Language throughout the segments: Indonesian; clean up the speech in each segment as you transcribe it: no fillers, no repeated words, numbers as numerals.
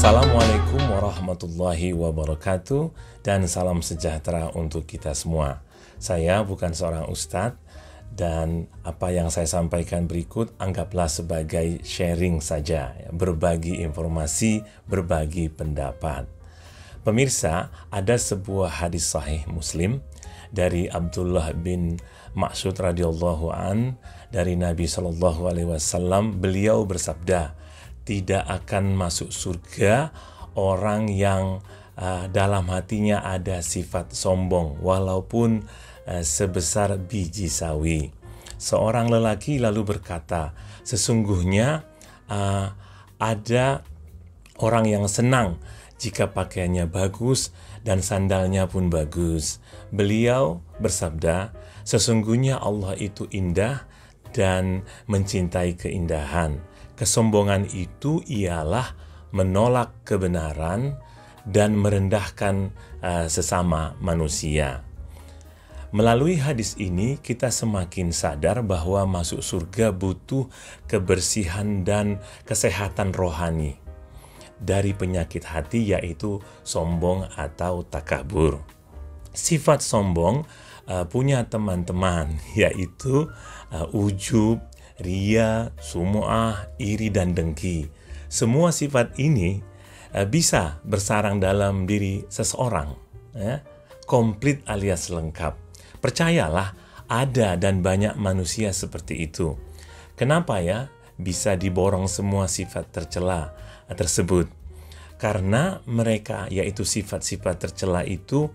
Assalamualaikum warahmatullahi wabarakatuh dan salam sejahtera untuk kita semua. Saya bukan seorang ustadz dan apa yang saya sampaikan berikut anggaplah sebagai sharing saja, berbagi informasi, berbagi pendapat. Pemirsa, ada sebuah hadis sahih Muslim dari Abdullah bin Mas'ud radhiyallahu an dari Nabi sallallahu alaihi wasallam. Beliau bersabda, tidak akan masuk surga orang yang dalam hatinya ada sifat sombong walaupun sebesar biji sawi. Seorang lelaki lalu berkata, sesungguhnya ada orang yang senang jika pakaiannya bagus dan sandalnya pun bagus. Beliau bersabda, sesungguhnya Allah itu indah dan mencintai keindahan. Kesombongan itu ialah menolak kebenaran dan merendahkan sesama manusia. Melalui hadis ini kita semakin sadar bahwa masuk surga butuh kebersihan dan kesehatan rohani dari penyakit hati, yaitu sombong atau takabur. Sifat sombong punya teman-teman, yaitu ujub, ria, sumu'ah, iri, dan dengki. Semua sifat ini bisa bersarang dalam diri seseorang, komplit alias lengkap. Percayalah, ada dan banyak manusia seperti itu. Kenapa ya bisa diborong semua sifat tercela tersebut? Karena mereka, yaitu sifat-sifat tercela itu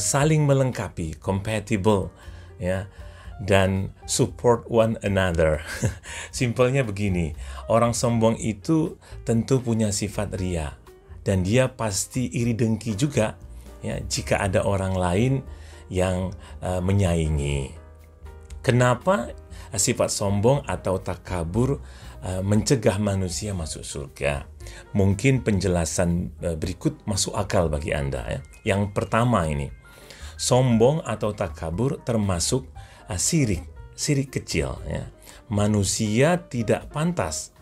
saling melengkapi, compatible, ya, dan support one another. Simpelnya begini, orang sombong itu tentu punya sifat ria dan dia pasti iri dengki juga, ya, jika ada orang lain yang menyaingi. Kenapa sifat sombong atau takabur mencegah manusia masuk surga? Mungkin penjelasan berikut masuk akal bagi Anda, ya. Yang pertama ini, sombong atau takabur termasuk sirik kecil, ya. Manusia tidak pantas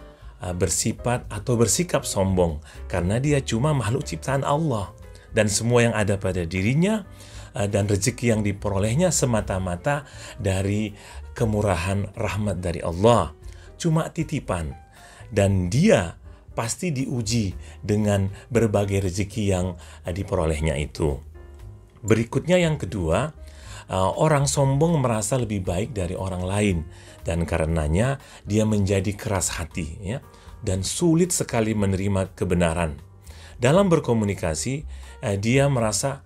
bersifat atau bersikap sombong karena dia cuma makhluk ciptaan Allah dan semua yang ada pada dirinya dan rezeki yang diperolehnya semata-mata dari kemurahan rahmat dari Allah, cuma titipan, dan dia pasti diuji dengan berbagai rezeki yang diperolehnya itu. Berikutnya yang kedua, orang sombong merasa lebih baik dari orang lain dan karenanya dia menjadi keras hati, ya, dan sulit sekali menerima kebenaran. Dalam berkomunikasi, dia merasa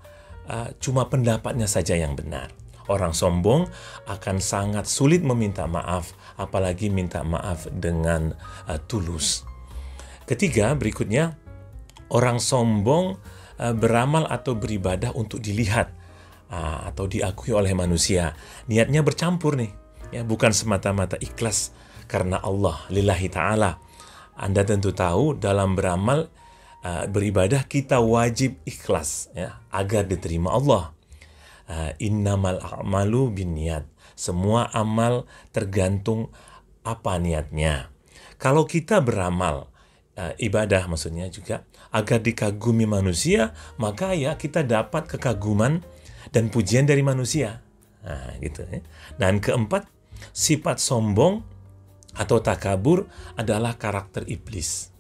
cuma pendapatnya saja yang benar. Orang sombong akan sangat sulit meminta maaf, apalagi minta maaf dengan tulus. Ketiga, berikutnya, orang sombong beramal atau beribadah untuk dilihat atau diakui oleh manusia. Niatnya bercampur nih, ya, bukan semata-mata ikhlas karena Allah, lillahi ta'ala. Anda tentu tahu dalam beramal, beribadah kita wajib ikhlas, ya, agar diterima Allah. Innamal a'malu binniyat. Semua amal tergantung apa niatnya. Kalau kita beramal, ibadah maksudnya juga agar dikagumi manusia, maka ya kita dapat kekaguman dan pujian dari manusia. Gitu, ya. Dan keempat, sifat sombong atau takabur adalah karakter iblis,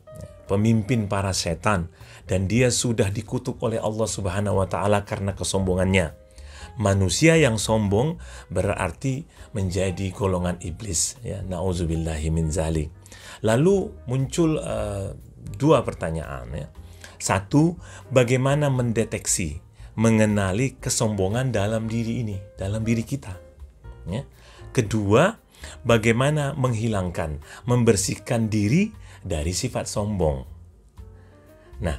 pemimpin para setan, dan dia sudah dikutuk oleh Allah Subhanahu wa taala karena kesombongannya. Manusia yang sombong berarti menjadi golongan iblis, ya, nauzubillahi min zalik. Lalu muncul dua pertanyaan, ya. Satu, bagaimana mendeteksi, mengenali kesombongan dalam diri ini, dalam diri kita, ya. Kedua, bagaimana menghilangkan, membersihkan diri dari sifat sombong. Nah,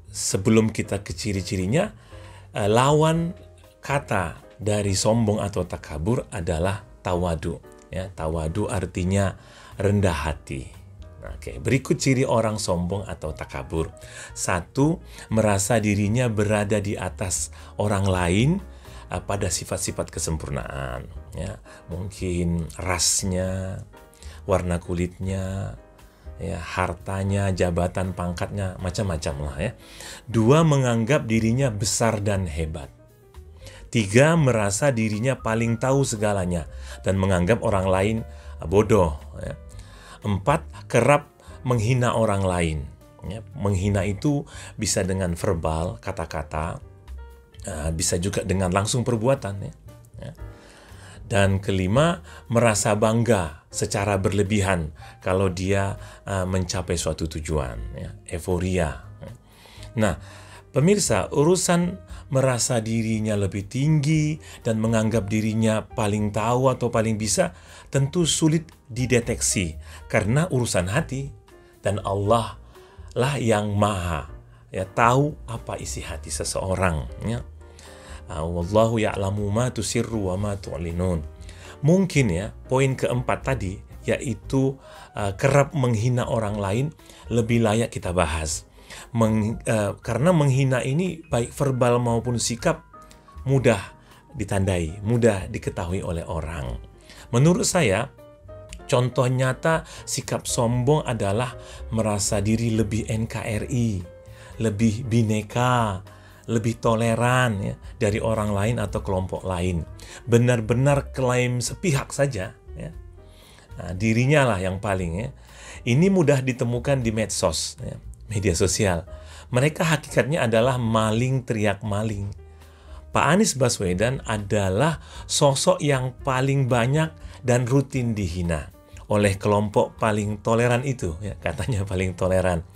sebelum kita ke ciri-cirinya, lawan kata dari sombong atau takabur adalah tawadu, ya. Tawadu artinya rendah hati. Oke, berikut ciri orang sombong atau takabur. Satu, merasa dirinya berada di atas orang lain pada sifat-sifat kesempurnaan, ya. Mungkin rasnya, warna kulitnya, ya, hartanya, jabatan, pangkatnya, macam-macam lah ya. 2, menganggap dirinya besar dan hebat. 3, merasa dirinya paling tahu segalanya dan menganggap orang lain bodoh. Ya. 4, kerap menghina orang lain. Ya. Menghina itu bisa dengan verbal, kata-kata, bisa juga dengan langsung perbuatan. Ya. Ya. Dan 5, merasa bangga secara berlebihan kalau dia mencapai suatu tujuan, ya. Euforia. Nah, pemirsa, urusan merasa dirinya lebih tinggi dan menganggap dirinya paling tahu atau paling bisa tentu sulit dideteksi karena urusan hati, dan Allah lah yang maha ya tahu apa isi hati seseorang, ya. Wallahu ya'lamu ma tusirru wa ma tu'linun. Mungkin ya poin keempat tadi, yaitu kerap menghina orang lain, lebih layak kita bahas. Karena menghina ini baik verbal maupun sikap mudah ditandai, mudah diketahui oleh orang. Menurut saya, contoh nyata sikap sombong adalah merasa diri lebih NKRI, lebih bineka, lebih toleran ya, dari orang lain atau kelompok lain. Benar-benar klaim sepihak saja, ya. Nah, dirinya lah yang paling, ya. Ini mudah ditemukan di medsos, ya, media sosial. Mereka hakikatnya adalah maling teriak maling. Pak Anies Baswedan adalah sosok yang paling banyak dan rutin dihina oleh kelompok paling toleran itu, ya, katanya paling toleran.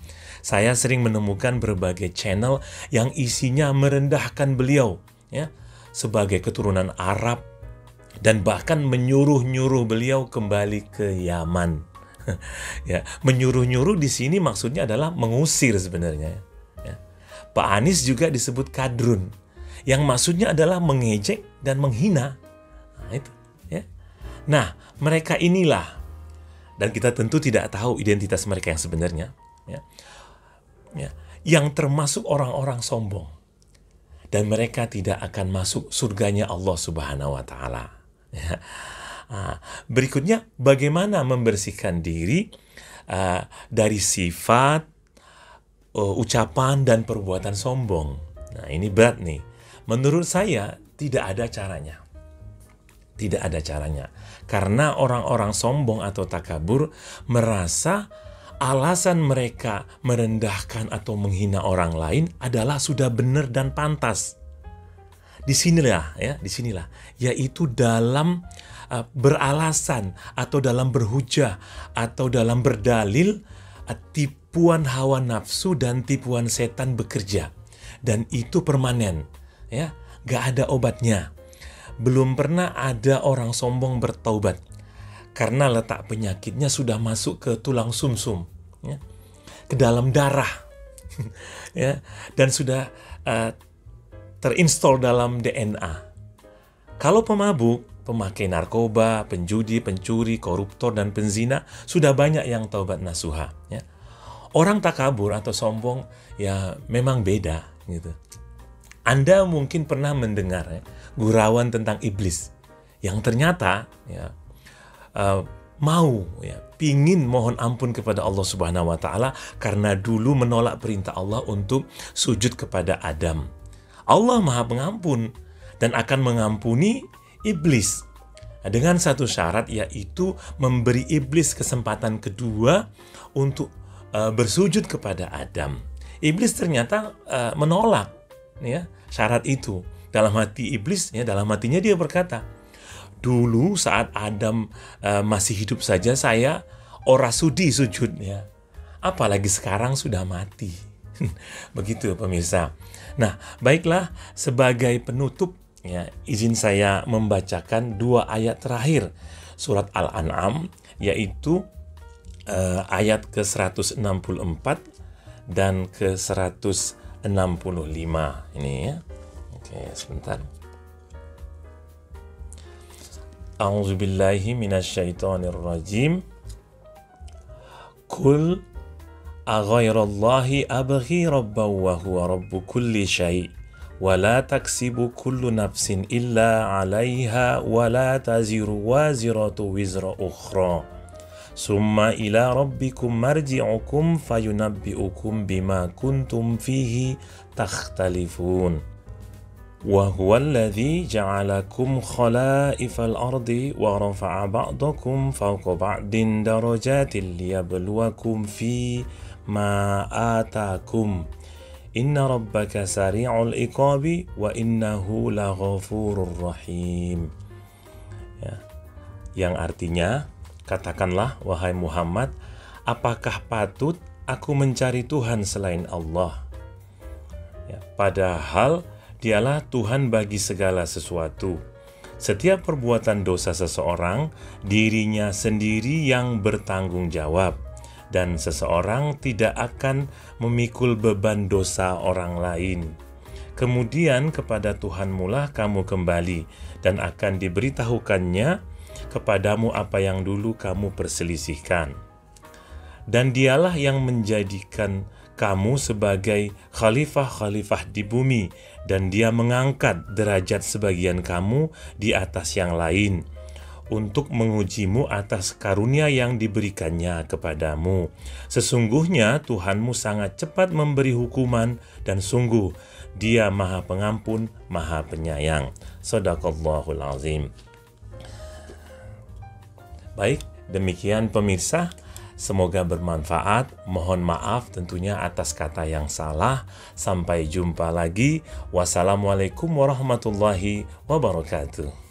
Saya sering menemukan berbagai channel yang isinya merendahkan beliau, ya, sebagai keturunan Arab, dan bahkan menyuruh-nyuruh beliau kembali ke Yaman. Ya, menyuruh-nyuruh di sini maksudnya adalah mengusir sebenarnya. Ya. Pak Anies juga disebut kadrun, yang maksudnya adalah mengejek dan menghina. Nah, itu, ya. Nah, mereka inilah, dan kita tentu tidak tahu identitas mereka yang sebenarnya, ya. Ya, yang termasuk orang-orang sombong, dan mereka tidak akan masuk surganya Allah Subhanahu wa Ta'ala. Ya. Berikutnya, bagaimana membersihkan diri dari sifat, ucapan, dan perbuatan sombong. Nah, ini berat nih. Menurut saya, tidak ada caranya. Tidak ada caranya. Karena orang-orang sombong atau takabur merasa alasan mereka merendahkan atau menghina orang lain adalah sudah benar dan pantas. Disinilah, yaitu dalam beralasan atau dalam berhujah atau dalam berdalil, tipuan hawa nafsu dan tipuan setan bekerja, dan itu permanen, ya, gak ada obatnya. Belum pernah ada orang sombong bertaubat karena letak penyakitnya sudah masuk ke tulang sumsum, ya, ke dalam darah, ya, dan sudah terinstall dalam DNA. Kalau pemabuk, pemakai narkoba, penjudi, pencuri, koruptor, dan penzina, sudah banyak yang taubat nasuha. Ya. Orang takabur atau sombong ya memang beda, gitu. Anda mungkin pernah mendengar, ya, gurauan tentang iblis yang ternyata ya, pingin mohon ampun kepada Allah Subhanahu wa Ta'ala karena dulu menolak perintah Allah untuk sujud kepada Adam. Allah Maha Pengampun dan akan mengampuni iblis dengan satu syarat, yaitu memberi iblis kesempatan kedua untuk bersujud kepada Adam. Iblis ternyata menolak, ya, syarat itu. Dalam hati iblis, ya, dalam hatinya dia berkata, dulu saat Adam masih hidup saja saya ora sudi sujud, ya. Apalagi sekarang sudah mati. Begitu pemirsa. Nah, baiklah, sebagai penutup, ya, izin saya membacakan 2 ayat terakhir surat Al-An'am, yaitu ayat ke-164 dan ke-165 ini, ya. Oke, sebentar. A'udzubillahi minasyaitonirrajim. Kul aghairallahi abghi rabban wa huwa rabbu kulli syai' wa la taksibu kullu nafsin illa 'alaiha wa la taziru waziratu wizra ukhra. summa ila rabbikum marji'ukum fayunabbi'ukum bima kuntum fihi takhtalifun. Wa huwa alladhi ja'alakum khala'ifal ardi wa rafa'a ba'dakum fawqa ba'din darajatin liyabluwakum fi ma atakum. Inna rabbaka sari'ul iqabi wa innahu laghafurur rahim. Ya. Yang artinya, katakanlah wahai Muhammad, apakah patut aku mencari Tuhan selain Allah? Ya, padahal Dialah Tuhan bagi segala sesuatu. Setiap perbuatan dosa seseorang, dirinya sendiri yang bertanggung jawab, dan seseorang tidak akan memikul beban dosa orang lain. Kemudian kepada Tuhanmulah kamu kembali, dan akan diberitahukannya kepadamu apa yang dulu kamu perselisihkan. Dan Dialah yang menjadikan kamu sebagai khalifah-khalifah di bumi, dan Dia mengangkat derajat sebagian kamu di atas yang lain, untuk mengujimu atas karunia yang diberikannya kepadamu. Sesungguhnya Tuhanmu sangat cepat memberi hukuman, dan sungguh Dia Maha Pengampun, Maha Penyayang. Shadaqallahul Azim. Baik, demikian pemirsa. Semoga bermanfaat. Mohon maaf tentunya atas kata yang salah. Sampai jumpa lagi. Wassalamualaikum warahmatullahi wabarakatuh.